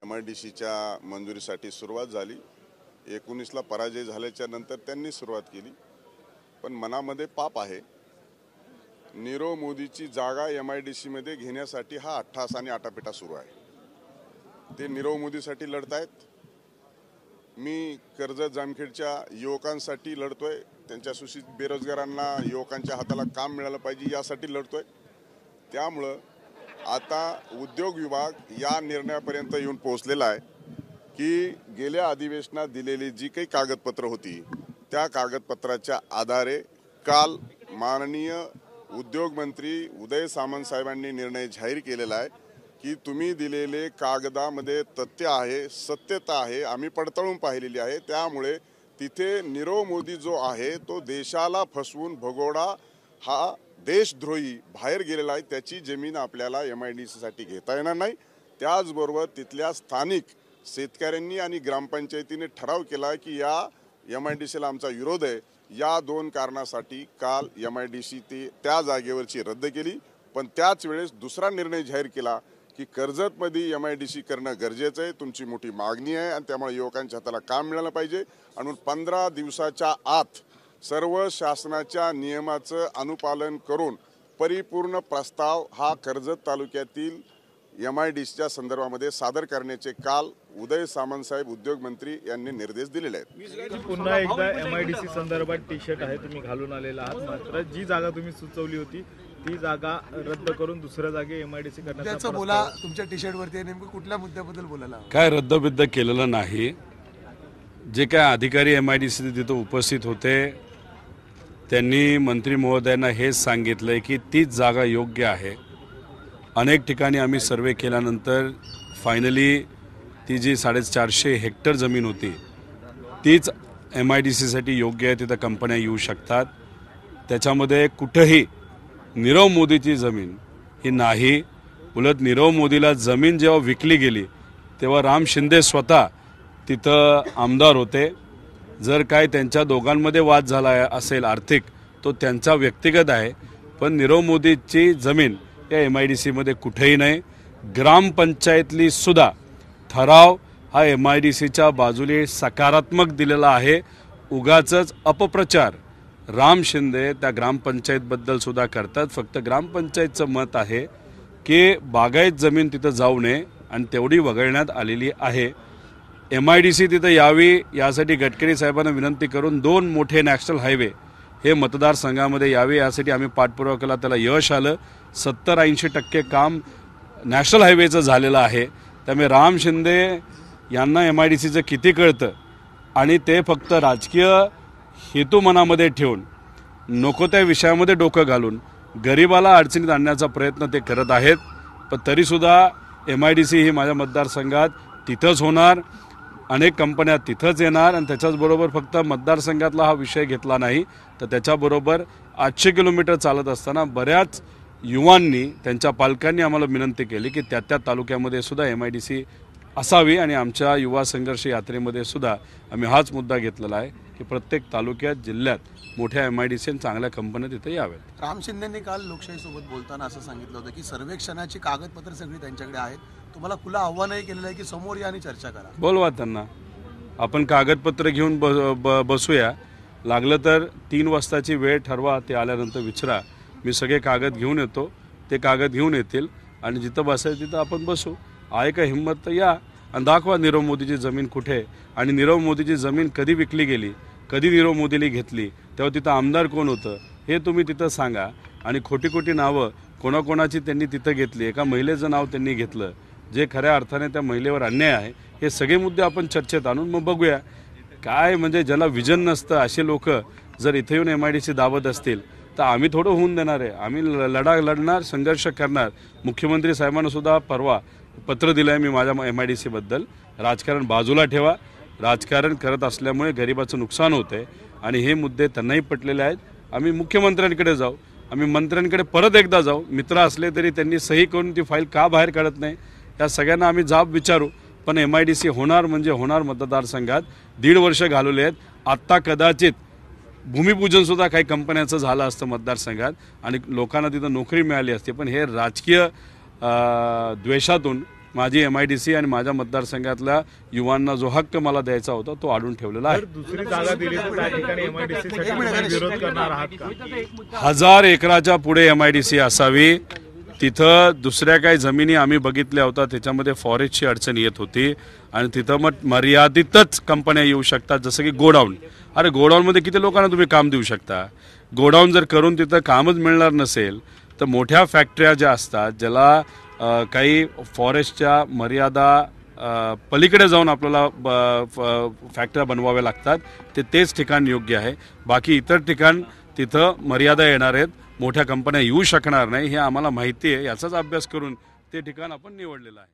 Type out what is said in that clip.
MIDCच्या मंजुरीसाठी सुरुवात झाली। 19ला पराजय झाल्याच्या नंतर त्यांनी सुरुवात केली, पण मनामध्ये पाप आहे। नीरव मोदीची जागा MIDC मध्ये घेण्यासाठी हा अट्टहास आणि आटापिटा सुरू आहे। ते नीरव मोदीसाठी लढतायत। मी कर्जत जामखेडच्या युवकांसाठी लढतोय, त्यांच्या सुशिक्षित बेरोजगारांना युवकांच्या हाताला काम मिळालं पाहिजे यासाठी लढतोय। त्यामुळे आता उद्योग विभाग या निर्णयापर्यंत येऊन पोहोचलेला आहे की गेल्या अधिवेशनात दिलेली जी काही कागदपत्र होती त्या कागदपत्राच्या आधारे काल माननीय उद्योग मंत्री उदय सामंत साहेबांनी निर्णय जाहीर केलेला आहे की तुम्ही दिलेले कागदामध्ये तथ्य आहे, सत्यता आहे, आम्ही पडताळून पाहिलेली आहे। त्यामुळे तिथे नीरव मोदी जो आहे तो देशाला फसवून भगोडा हा देशद्रोही बाहेर गेलेला आहे। त्याची जमीन आपल्याला MIDC साठी घेता येणार नाही। त्याचबरोबर तिथल्या स्थानिक शेतकऱ्यांनी आणि ग्रामपंचायतीने ठराव केला की या MIDC ला आमचा विरोध आहे। या दोन कारणासाठी काल MIDC त्या जागेवरची रद्द केली, पण त्याच वेळेस दुसरा निर्णय जाहीर केला की कर्जतमध्ये MIDC करणं गरजेचं आहे, तुमची मोठी मागणी आहे आणि त्यामुळे युवकांच्या हाताला काम मिळालं पाहिजे। आणि 15 दिवसाच्या आत सर्व शासनाच्या नियमाचं अनुपालन करून परिपूर्ण प्रस्ताव हा कर्जत तालुक्यातील MIDCच्या संदर्भामध्ये सादर करण्याचे काल उदय सामंत साहेब उद्योग मंत्री यांनी निर्देश दिलेले आहेत। पुन्हा एकदा MIDC संदर्भात टी-शर्ट आहे तुम्ही घालून आलेला आहात, मात्र जी जागा तुम्ही सुचवली होती ती जागा रद्द करून दुसऱ्या जागी MIDC करण्याचा बोला तुमच्या टी-शर्ट वरती नेमकं कुठल्या मुद्द्याबद्दल बोलायला? काय रद्दबिद्द केलेलं नाही। जे काय अधिकारी MIDC तिथे उपस्थित होते त्यांनी मंत्री महोदयांना हेच सांगितलंय की तीच जागा योग्य आहे। अनेक ठिकाणी आम्ही सर्वे केल्यानंतर फायनली ती जी 450 हेक्टर जमीन होती तीच MIDC साठी योग्य आहे, तिथं कंपन्या येऊ शकतात। त्याच्यामध्ये कुठेही नीरव मोदीची जमीन ही नाही। उलट नीरव मोदीला जमीन जेव्हा विकली गेली तेव्हा राम शिंदे स्वतः तिथं आमदार होते। जर काय त्यांच्या दोघांमध्ये वाद झाला असेल आर्थिक तो त्यांचा व्यक्तिगत आहे, पण नीरव मोदीची जमीन या MIDC मध्ये कुठेही नाही। ग्रामपंचायतली सुद्धा ठराव हा MIDCच्या बाजूने सकारात्मक दिलेला आहे। उगाचच अपप्रचार राम शिंदे त्या ग्रामपंचायतबद्दल सुद्धा करतात। फक्त ग्रामपंचायतचं मत आहे की बागायत जमीन तिथं जाऊ नये आणि तेवढी वगळण्यात आलेली आहे। MIDC तिथं यावी यासाठी गडकरी साहेबांना विनंती करून 2 मोठे नॅशनल हायवे हे मतदारसंघामध्ये यावे यासाठी आम्ही पाठपुरावा केला, त्याला यश आलं। 70-80% काम नॅशनल हायवेचं झालेलं आहे। त्यामुळे राम शिंदे यांना MIDCचं किती कळतं आणि ते फक्त राजकीय हेतू मनामध्ये ठेवून नको त्या विषयामध्ये डोकं घालून गरिबाला अडचणीत आणण्याचा प्रयत्न ते करत आहेत। पण तरीसुद्धा MIDC ही माझ्या मतदारसंघात तिथंच होणार, अनेक कंपन्या तिथंच येणार आणि त्याच्याचबरोबर फक्त मतदारसंघातला हा विषय घेतला नाही तर त्याच्याबरोबर 800 किलोमीटर चालत असताना बऱ्याच युवांनी त्यांच्या पालकांनी आम्हाला विनंती केली की त्या तालुक्यामध्ये सुद्धा MIDC असावी आणि आमच्या युवा संघर्ष यात्रेमध्ये सुद्धा आम्ही हाच मुद्दा घेतलेला आहे की प्रत्येक तालुक्यात जिल्ह्यात मोठ्या MIDC आणि चांगल्या कंपन्या तिथे याव्यात। राम शिंदेंनी काल लोकशाहीसोबत बोलताना असं सांगितलं होतं की सर्वेक्षणाची कागदपत्र सगळी त्यांच्याकडे आहेत, तुम्हाला खुलं आव्हानही केलेलं आहे की समोर या आणि चर्चा करा। बोलवा त्यांना, आपण कागदपत्र घेऊन बसूया। लागलं तर 3 वाजताची वेळ ठरवा, ते आल्यानंतर विचारा, मी सगळे कागद घेऊन येतो, ते कागद घेऊन येतील आणि जिथं बसायचं तिथं आपण बसू। आहे का हिंमत तर या आणि दाखवा नीरव मोदीची जमीन कुठे आणि नीरव मोदीची जमीन कधी विकली गेली, कधी नीरव मोदीला घेतली, तेव्हा तिथं आमदार कोण होतं हे तुम्ही तिथं सांगा। आणि खोटी खोटी नावं कोणाकोणाची त्यांनी तिथं घेतली, एका महिलेचं नाव त्यांनी घेतलं जे खऱ्या अर्थाने त्या महिलेवर अन्याय आहे। हे सगळे मुद्दे आपण चर्चेत आणून मग बघूया। काय म्हणजे ज्याला विजन नसतं असे लोक जर इथे येऊन MIDC दावत असतील तर आम्ही थोडं होऊन देणार आहे। आम्ही लढणार, संघर्ष करणार। मुख्यमंत्री साहेबांना सुद्धा परवा पत्र दिलं आहे मी माझ्या MIDC बद्दल। राजकारण बाजूला ठेवा, राजकारण करत असल्यामुळे गरिबाचं नुकसान होते आणि हे मुद्दे त्यांनाही पटलेले आहेत। आम्ही मुख्यमंत्र्यांकडे जाऊ, आम्ही मंत्र्यांकडे परत एकदा जाऊ। मित्र असले तरी त्यांनी सही करून ती फाईल का बाहेर काढत नाही या सगळ्यांना आम्ही जाब विचारू। पण MIDC होणार म्हणजे होणार। मतदारसंघात 1.5 वर्ष घालवले आहेत। आत्ता कदाचित भूमिपूजन सुद्धा काही कंपन्यांचं झालं असतं मतदारसंघात आणि लोकांना तिथं नोकरी मिळाली असते, पण हे राजकीय द्वेषातून माझी MIDC आणि माझ्या मतदारसंघातल्या युवांना जो हक्क मला द्यायचा होता तो अडून ठेवलेला आहे. जर दुसरी जागा दिली तर त्या ठिकाणी MIDC साठी तुम्ही विरोध करणार आहात का? 1000 एकराच्या पुढे MIDC असावी. तिथं दुसऱ्या काही जमिनी आम्ही बघितल्या होत्या, त्याच्यामध्ये फॉरेस्टची अडचण येत होती आणि तिथं मग मर्यादितच कंपन्या येऊ शकतात, जसं की गोडाऊन. अरे गोडाऊनमध्ये किती लोकांना तुम्ही काम देऊ शकता? गोडाऊन जर करून तिथं कामच मिळणार नसेल तर मोठ्या फॅक्टऱ्या ज्या असतात, ज्याला काही फॉरेस्टच्या मर्यादा पलीकडे जाऊन आपल्याला फॅक्टऱ्या बनवाव्या लागतात, तेच ठिकाण योग्य आहे. बाकी इतर ठिकाण तिथं मर्यादा येणार आहेत, मोठ्या कंपन्या येऊ शकणार नाही, हे आम्हाला माहिती आहे. याचाच अभ्यास करून ते ठिकाण आपण निवडलेलं आहे.